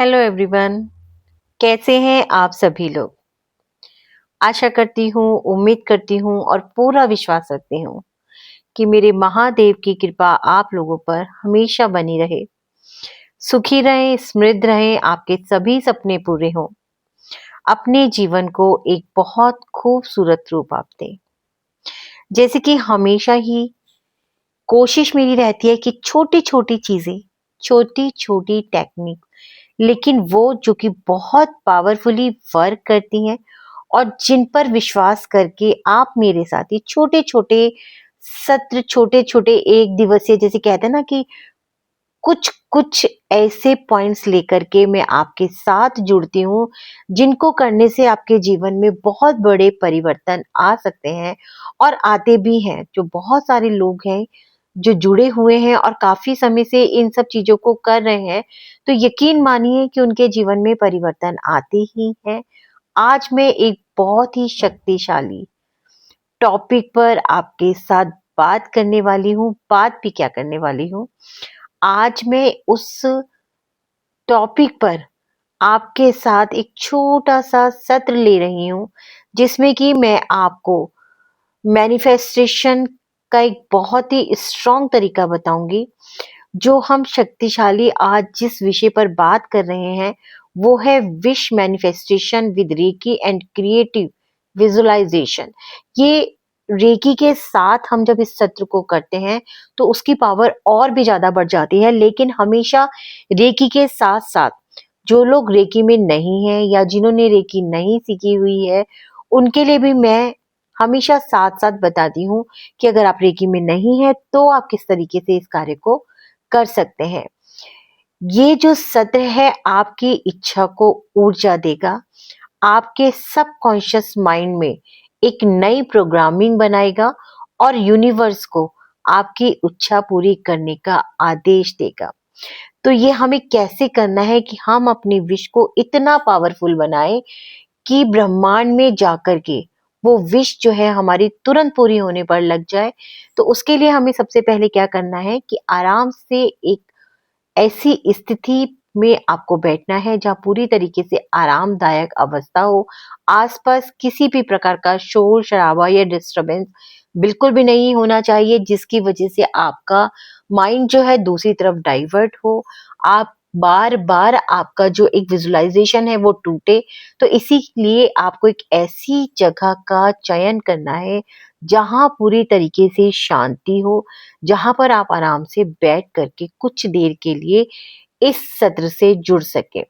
Hello everyone. कैसे हैं आप सभी लोग। आशा करती हूँ, उम्मीद करती हूँ और पूरा विश्वास रखती हूँ कि मेरे महादेव की कृपा आप लोगों पर हमेशा बनी रहे। सुखी रहें, समृद्ध रहें, आपके सभी सपने पूरे हों। अपने जीवन को एक बहुत खूबसूरत रूप आप दें। जैसे कि हमेशा ही कोशिश मेरी रहती है कि छोटी छोटी चीजें, छोटी छोटी टेक्निक, लेकिन वो जो कि बहुत पावरफुली वर्क करती हैं और जिन पर विश्वास करके आप मेरे साथ ही छोटे-छोटे सत्र, छोटे-छोटे एक दिवसीय, जैसे कहते हैं ना कि कुछ-कुछ ऐसे पॉइंट्स लेकर के मैं आपके साथ जुड़ती हूँ, जिनको करने से आपके जीवन में बहुत बड़े परिवर्तन आ सकते हैं और आते भी हैं। जो बहुत सारे लोग हैं, जो जुड़े हुए हैं और काफ़ी समय से इन सब चीज़ों को कर रहे हैं, तो यकीन मानिए कि उनके जीवन में परिवर्तन आते ही हैं। आज मैं एक बहुत ही शक्तिशाली टॉपिक पर आपके साथ बात करने वाली हूँ। बात भी क्या करने वाली हूँ, आज मैं उस टॉपिक पर आपके साथ एक छोटा-सा सत्र ले रही हूँ, जिसमें कि मैं आपको मैनिफेस्टेशन का एक बहुत ही स्ट्रॉन्ग तरीका बताऊँगी। जो हम शक्तिशाली आज जिस विषय पर बात कर रहे हैं, वो है wish manifestation with reiki and creative visualisation. ये रेकी के साथ हम जब इस सत्र को करते हैं, तो उसकी पावर और भी ज़्यादा बढ़ जाती है। लेकिन हमेशा रेकी के साथ-साथ जो लोग रेकी में नहीं हैं या जिन्होंने रेकी नहीं सीखी हुई है, उनके लिए भी मैं हमेशा साथ-साथ बताती हूँ कि अगर आप रेकी में नहीं हैं, तो आप किस तरीके से इस कार्य को कर सकते हैं। ये जो सत्र है आपकी इच्छा को ऊर्जा देगा, आपके सबकॉन्शियस माइंड में एक नई प्रोग्रामिंग बनाएगा और यूनिवर्स को आपकी इच्छा पूरी करने का आदेश देगा। तो ये हमें कैसे करना है कि हम अपनी विश को इतना पावरफुल बनाएं कि ब्रह्मांड में जाकर के वो विश जो है हमारी तुरंत पूरी होने पर लग जाए। तो उसके लिए हमें सबसे पहले क्या करना है कि आराम से एक ऐसी स्थिति में आपको बैठना है जहाँ पूरी तरीके से आरामदायक अवस्था हो। आसपास किसी भी प्रकार का शोर शराबा या डिस्टरबेंस बिल्कुल भी नहीं होना चाहिए, जिसकी वजह से आपका माइंड जो है दूसरी तरफ डाइवर्ट हो। आप बार बार आपका जो एक विजुअलाइजेशन है वो टूटे। तो इसीलिए आपको एक ऐसी जगह का चयन करना है जहाँ पूरी तरीके से शांति हो, जहाँ पर आप आराम से बैठ करके कुछ देर के लिए इस सत्र से जुड़ सके।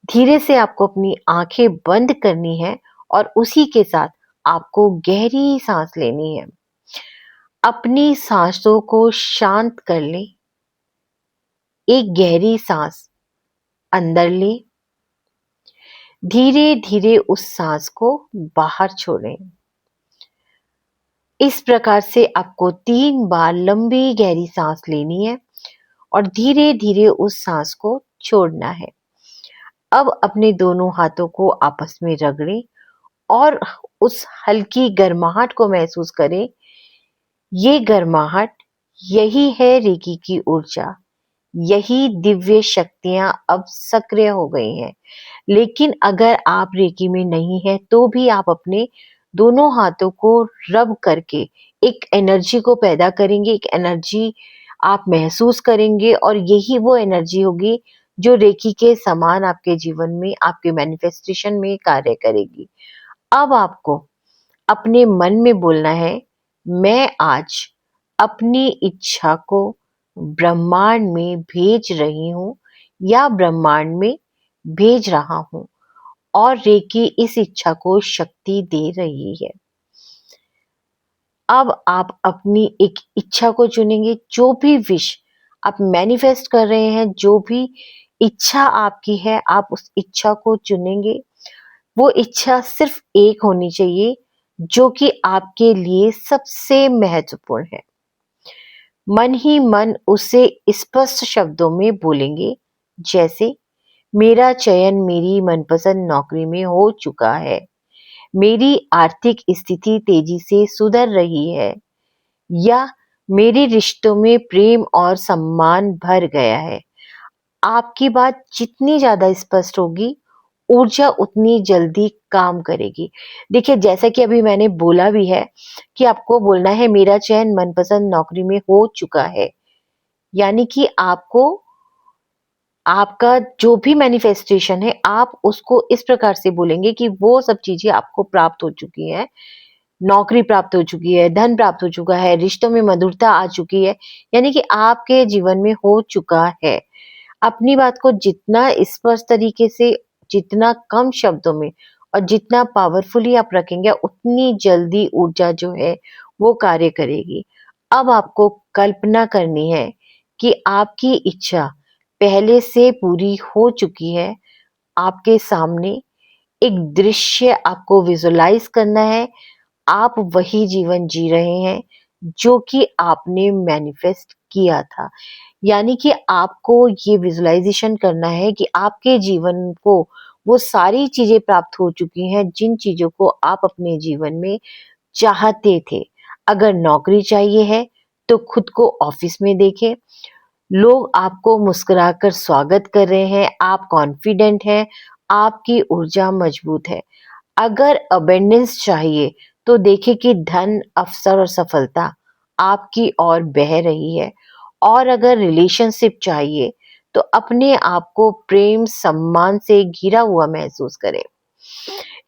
धीरे से आपको अपनी आंखें बंद करनी है और उसी के साथ आपको गहरी सांस लेनी है। अपनी सांसों को शांत कर लें। एक गहरी सांस अंदर लें, धीरे धीरे उस सांस को बाहर छोड़ें। इस प्रकार से आपको 3 बार लंबी गहरी सांस लेनी है और धीरे धीरे उस सांस को छोड़ना है। अब अपने दोनों हाथों को आपस में रगड़ें और उस हल्की गर्माहट को महसूस करें। ये गर्माहट, यही है रेकी की ऊर्जा। यही दिव्य शक्तियां अब सक्रिय हो गई हैं। लेकिन अगर आप रेकी में नहीं है, तो भी आप अपने दोनों हाथों को रब करके एक एनर्जी को पैदा करेंगे। एक एनर्जी आप महसूस करेंगे और यही वो एनर्जी होगी जो रेकी के समान आपके जीवन में, आपके मैनिफेस्टेशन में कार्य करेगी। अब आपको अपने मन में बोलना है, मैं आज अपनी इच्छा को ब्रह्मांड में भेज रही हूँ या ब्रह्मांड में भेज रहा हूँ और रेकी इस इच्छा को शक्ति दे रही है। अब आप अपनी एक इच्छा को चुनेंगे। जो भी विश आप मैनिफेस्ट कर रहे हैं, जो भी इच्छा आपकी है, आप उस इच्छा को चुनेंगे। वो इच्छा सिर्फ एक होनी चाहिए, जो कि आपके लिए सबसे महत्वपूर्ण है। मन ही मन उसे स्पष्ट शब्दों में बोलेंगे, जैसे मेरा चयन मेरी मनपसंद नौकरी में हो चुका है। मेरी आर्थिक स्थिति तेजी से सुधर रही है, या मेरे रिश्तों में प्रेम और सम्मान भर गया है। आपकी बात जितनी ज़्यादा स्पष्ट होगी, ऊर्जा उतनी जल्दी काम करेगी। देखिए, जैसा कि अभी मैंने बोला भी है कि आपको बोलना है मेरा चयन मनपसंद नौकरी में हो चुका है। यानी कि आपको आपका जो भी मैनिफेस्टेशन है, आप उसको इस प्रकार से बोलेंगे कि वो सब चीज़ें आपको प्राप्त हो चुकी हैं। नौकरी प्राप्त हो चुकी है, धन प्राप्त हो चुका है, रिश्तों में मधुरता आ चुकी है, यानी कि आपके जीवन में हो चुका है। अपनी बात को जितना स्पष्ट तरीके से, जितना कम शब्दों में और जितना पावरफुली आप रखेंगे, उतनी जल्दी ऊर्जा जो है वो कार्य करेगी। अब आपको कल्पना करनी है कि आपकी इच्छा पहले से पूरी हो चुकी है। आपके सामने एक दृश्य आपको विजुअलाइज करना है। आप वही जीवन जी रहे हैं जो कि आपने मैनिफेस्ट किया था। यानी कि आपको ये विजुअलाइजेशन करना है कि आपके जीवन को वो सारी चीजें प्राप्त हो चुकी हैं जिन चीजों को आप अपने जीवन में चाहते थे। अगर नौकरी चाहिए है तो खुद को ऑफिस में देखें। लोग आपको मुस्कुराकर स्वागत कर रहे हैं, आप कॉन्फिडेंट हैं, आपकी ऊर्जा मजबूत है। अगर अबेंडेंस चाहिए तो देखें कि धन, अवसर और सफलता आपकी ओर बह रही है। और अगर रिलेशनशिप चाहिए तो अपने आप को प्रेम सम्मान से घिरा हुआ महसूस करें।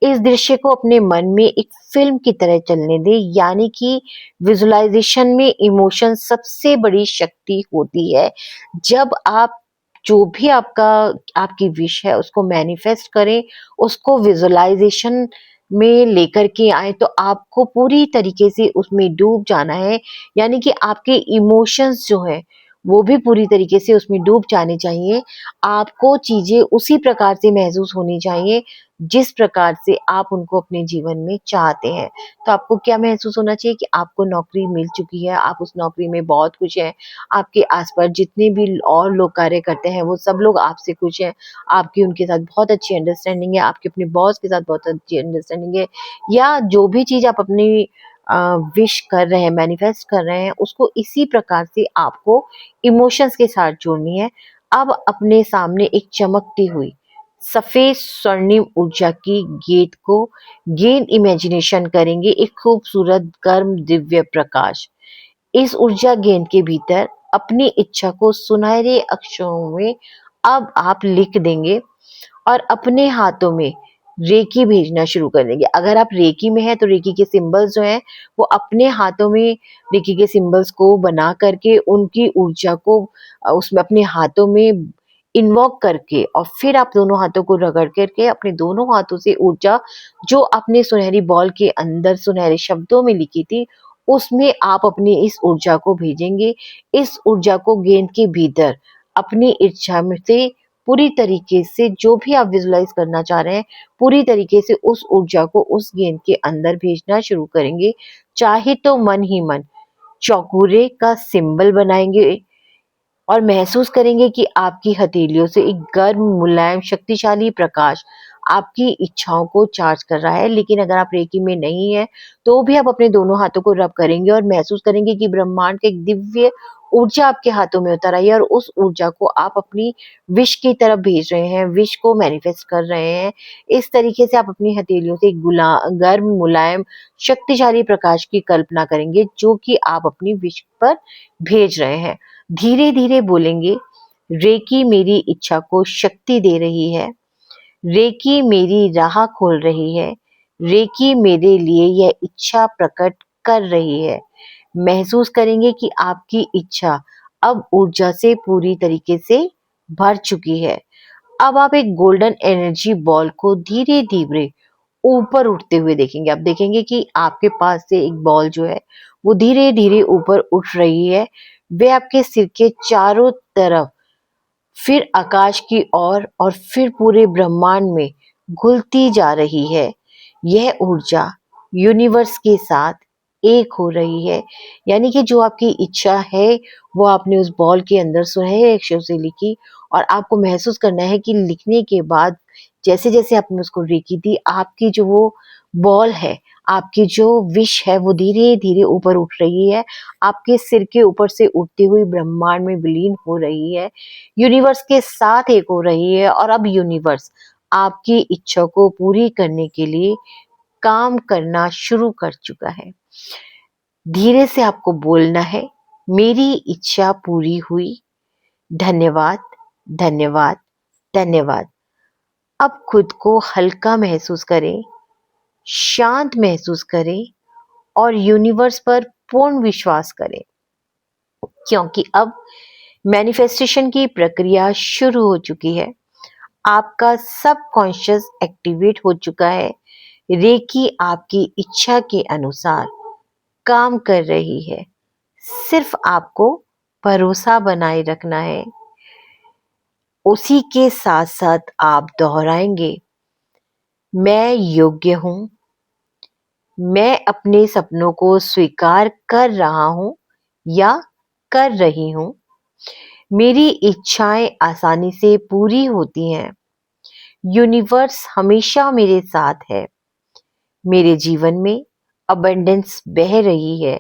इस दृश्य को अपने मन में एक फिल्म की तरह चलने दें। यानी कि विजुअलाइजेशन में इमोशन सबसे बड़ी शक्ति होती है। जब आप जो भी आपकी विश है उसको मैनिफेस्ट करें, उसको विजुअलाइजेशन में लेकर के आए, तो आपको पूरी तरीके से उसमें डूब जाना है। यानी कि आपके इमोशंस जो है वो भी पूरी तरीके से उसमें डूब जाने चाहिए। आपको चीजें उसी प्रकार से महसूस होनी चाहिए जिस प्रकार से आप उनको अपने जीवन में चाहते हैं। तो आपको क्या महसूस होना चाहिए कि आपको नौकरी मिल चुकी है, आप उस नौकरी में बहुत खुश हैं, आपके आस-पास जितने भी और लोग कार्य करते हैं, वो सब लोग आपसे खुश हैं, आपकी उनके साथ बहुत अच्छी अंडरस्टैंडिंग है, आपके अपने बॉस के साथ बहुत अच्छी अंडरस्टैंडिंग है, या जो भी चीज़ आप अपनी विश कर रहे हैं, मैनिफेस्ट कर रहे हैं, उसको इसी प्रकार से आपको इमोशंस के साथ जोड़नी है। अब अपने सामने एक चमकती हुई सफेद स्वर्णिम ऊर्जा की गेंद को गेंद इमेजिनेशन करेंगे, एक खूबसूरत गर्म दिव्य प्रकाश। इस ऊर्जा गेंद के भीतर अपनी इच्छा को सुनहरे अक्षरों में अब आप लिख देंगे और अपने हाथों में रेकी भेजना शुरू कर देंगे। अगर आप रेकी में हैं तो रेकी के सिंबल्स जो हैं वो अपने हाथों में रेकी के सिंबल्स को बना करके उनकी ऊर्जा को उसमें अपने हाथों में इन्वॉक करके और फिर आप दोनों हाथों को रगड़ करके अपने दोनों हाथों से ऊर्जा जो आपने सुनहरी बॉल के अंदर सुनहरे शब्दों में लिखी थी, उसमें आप अपनी इस ऊर्जा को भेजेंगे। इस ऊर्जा को गेंद के भीतर अपनी इच्छा में से पूरी तरीके से जो भी आप विजुलाइज करना चाह रहे हैं, पूरी तरीके से उस ऊर्जा को उस गेंद के अंदर भेजना शुरू करेंगे। चाहे तो मन ही मन चौकोरे का सिंबल बनाएंगे और महसूस करेंगे कि आपकी हथेलियों से एक गर्म, मुलायम, शक्तिशाली प्रकाश आपकी इच्छाओं को चार्ज कर रहा है। लेकिन अगर आप रेकी में नहीं हैं, तो भी आप अपने दोनों हाथों को रब करेंगे और महसूस करेंगे कि ब्रह्मांड की एक दिव्य ऊर्जा आपके हाथों में उतर आई है और उस ऊर्जा को आप अपनी विश की तरफ भेज रहे हैं, विश को मैनिफेस्ट कर रहे हैं। इस तरीके से आप अपनी हथेलियों से एक गर्म, मुलायम, शक्तिशाली प्रकाश की कल्पना करेंगे, जो कि आप अपनी विश पर भेज रहे हैं। धीरे-धीरे बोलेंगे, रेकी मेरी इच्छा को शक्ति दे रही है, रेकी मेरी राह खोल रही है, रेकी मेरे लिए यह इच्छा प्रकट कर रही है। महसूस करेंगे कि आपकी इच्छा अब ऊर्जा से पूरी तरीके से भर चुकी है। अब आप एक गोल्डन एनर्जी बॉल को धीरे-धीरे ऊपर उठते हुए देखेंगे। आप देखेंगे कि आपके पास से एक बॉल जो है, वो धीरे-धीरे ऊपर उठ रही है। वे आपके सिर के चारों तरफ, फिर आकाश की ओर और फिर पूरे ब्रह्मांड में घुलती जा रही है। यह ऊर्जा यूनिवर्स के साथ एक हो रही है। यानी कि जो आपकी इच्छा है, वो आपने उस बॉल के अंदर सुनहरे अक्षरों से लिखी और आपको महसूस करना है कि लिखने के बाद जैसे-जैसे आपने उसको रेकी दी, आपकी जो वो बॉल है, आपकी जो विश है वो धीरे-धीरे ऊपर उठ रही है, आपके सिर के ऊपर से उठती हुई ब्रह्मांड में विलीन हो रही है, यूनिवर्स के साथ एक हो रही है और अब यूनिवर्स आपकी इच्छा को पूरी करने के लिए काम करना शुरू कर चुका है। धीरे से आपको बोलना है, मेरी इच्छा पूरी हुई, धन्यवाद, धन्यवाद, धन्यवाद। अब खुद को हल्का महसूस करें, शांत महसूस करें और यूनिवर्स पर पूर्ण विश्वास करें, क्योंकि अब मैनिफेस्टेशन की प्रक्रिया शुरू हो चुकी है। आपका सबकॉन्शियस एक्टिवेट हो चुका है। रेकी आपकी इच्छा के अनुसार काम कर रही है। सिर्फ आपको भरोसा बनाए रखना है। उसी के साथ साथ आप दोहराएंगे, मैं योग्य हूं, मैं अपने सपनों को स्वीकार कर रहा हूं या कर रही हूं, मेरी इच्छाएं आसानी से पूरी होती हैं, यूनिवर्स हमेशा मेरे साथ है, मेरे जीवन में अबंडेंस बह रही है।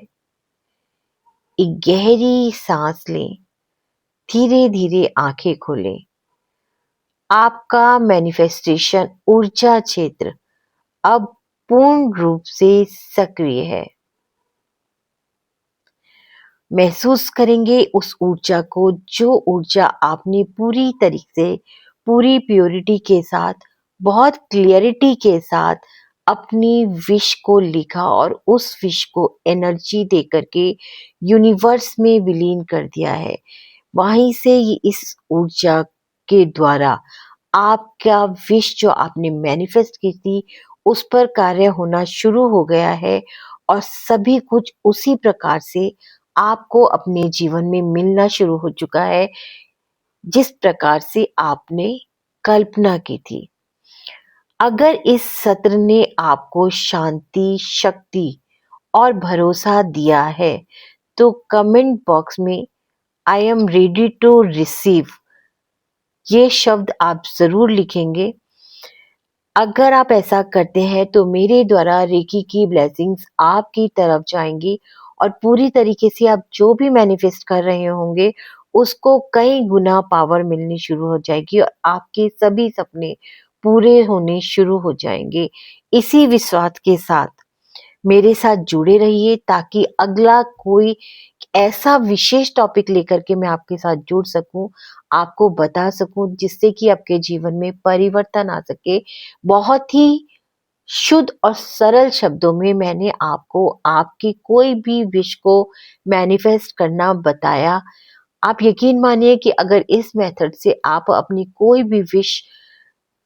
एक गहरी सांस लें, धीरे धीरे आंखें खोलें। आपका मैनिफेस्टेशन ऊर्जा क्षेत्र अब पूर्ण रूप से सक्रिय है। महसूस करेंगे उस ऊर्जा को, जो ऊर्जा आपने पूरी तरीके से, पूरी प्योरिटी के साथ, बहुत क्लियरिटी के साथ अपनी विश को लिखा और उस विश को एनर्जी दे करके यूनिवर्स में विलीन कर दिया है। वहीं से ये इस ऊर्जा के द्वारा आपका विश जो आपने मैनिफेस्ट की थी उस पर कार्य होना शुरू हो गया है और सभी कुछ उसी प्रकार से आपको अपने जीवन में मिलना शुरू हो चुका है, जिस प्रकार से आपने कल्पना की थी। अगर इस सत्र ने आपको शांति, शक्ति और भरोसा दिया है, तो कमेंट बॉक्स में I am ready to receive ये शब्द आप जरूर लिखेंगे। अगर आप ऐसा करते हैं तो मेरे द्वारा रेकी की ब्लेसिंग्स आपकी तरफ जाएंगी और पूरी तरीके से आप जो भी मैनिफेस्ट कर रहे होंगे उसको कई गुना पावर मिलनी शुरू हो जाएगी और आपके सभी सपने पूरे होने शुरू हो जाएंगे। इसी विश्वास के साथ मेरे साथ जुड़े रहिए ताकि अगला कोई ऐसा विशेष टॉपिक लेकर के मैं आपके साथ जुड़ सकूं, आपको बता सकूं, जिससे कि आपके जीवन में परिवर्तन आ सके। बहुत ही शुद्ध और सरल शब्दों में मैंने आपको आपकी कोई भी विश को मैनिफेस्ट करना बताया। आप यकीन मानिए कि अगर इस मेथड से आप अपनी कोई भी विश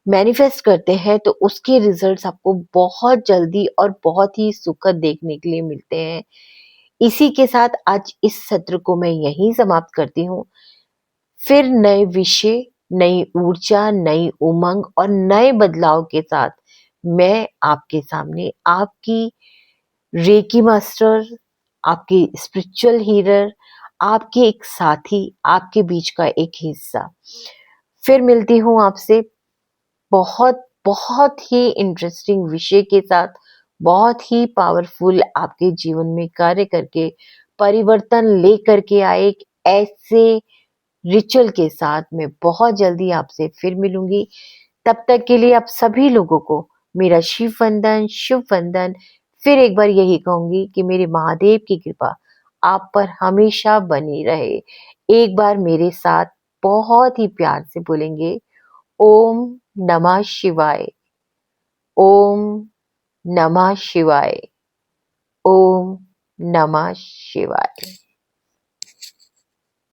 मैनिफेस्ट करते हैं तो उसके रिजल्ट्स आपको बहुत जल्दी और बहुत ही सुखद देखने के लिए मिलते हैं। इसी के साथ आज इस सत्र को मैं यहीं समाप्त करती हूँ। फिर नए विषय, नई ऊर्जा, नई उमंग और नए बदलाव के साथ मैं आपके सामने आपकी रेकी मास्टर, आपकी स्पिरिचुअल हीलर, आपके एक साथी, आपके बीच का एक हिस्सा फिर मिलती हूँ आपसे बहुत बहुत ही इंटरेस्टिंग विषय के साथ, बहुत ही पावरफुल आपके जीवन में कार्य करके परिवर्तन लेकर के आए एक ऐसे रिचुअल के साथ मैं बहुत जल्दी आपसे फिर मिलूंगी। तब तक के लिए आप सभी लोगों को मेरा शिव वंदन, शुभ वंदन। फिर एक बार यही कहूंगी कि मेरे महादेव की कृपा आप पर हमेशा बनी रहे। एक बार मेरे साथ बहुत ही प्यार से बोलेंगे, ओम नमः शिवाय, ओम नमः शिवाय, ओम नमः शिवाय।